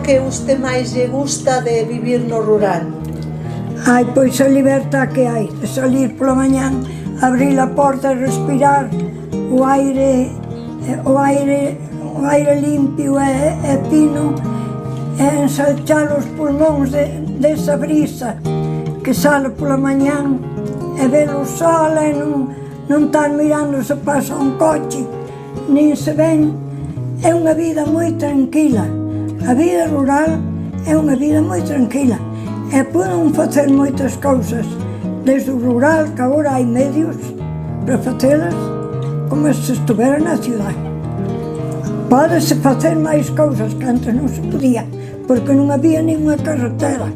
o que usted máis lle gusta de vivir no rural? Ai, pois a libertad que hai de salir pola mañán, abrir a porta e respirar o aire limpio e fino, e ensalchar os pulmóns desa brisa que sale pola mañán, e ver o sol e non estar mirando se pasa un coche, nin se ven. É unha vida moi tranquila. A vida rural é unha vida moi tranquila. E poden facer moitas cousas desde o rural, que agora hai medios para facelas, como se estuvera na cidade. Pódese facer máis cousas que antes non se podía, porque non había ninguna carretera,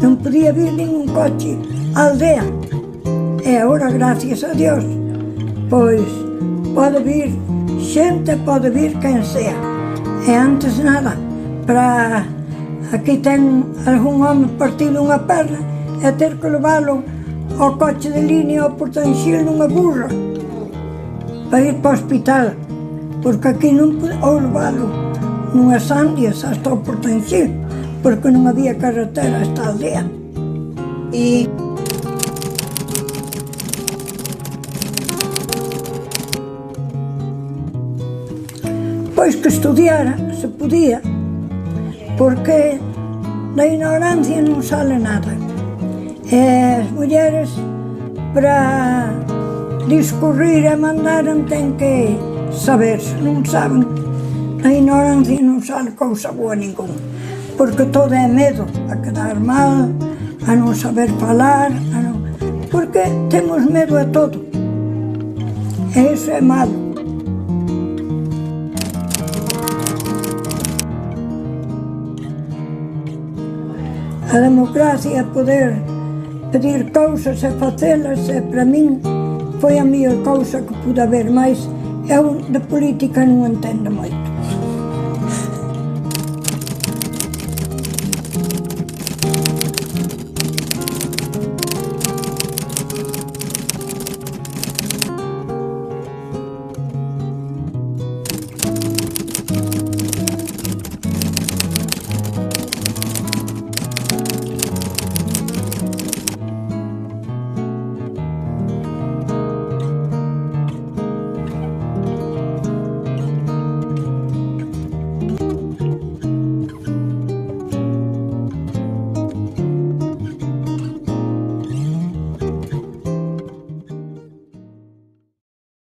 non podía vir ningún coche á aldea. E agora, gracias a Dios, pois pode vir xente, pode vir quen sea. E antes nada, para aquí ten algún home partido unha perna e ter que levalo ao coche de línea ao Portanxil nunha burra para ir para o hospital, porque aquí non ou levalo nunhas andias hasta o Portanxil, porque non había carretera esta aldea. E pois que estudiara, se podía, porque da ignorancia non sale nada. E as mulleres, para discurrir e mandar, ten que saber. Se non saben, da ignorancia non sale cousa boa ninguna, porque todo é medo a quedar mal, a non saber falar, porque temos medo a todo. E iso é malo. A democracia, poder pedir cousas e facelas, e para min foi a mellor cousa que pude haber, mais eu de política non entendo moito.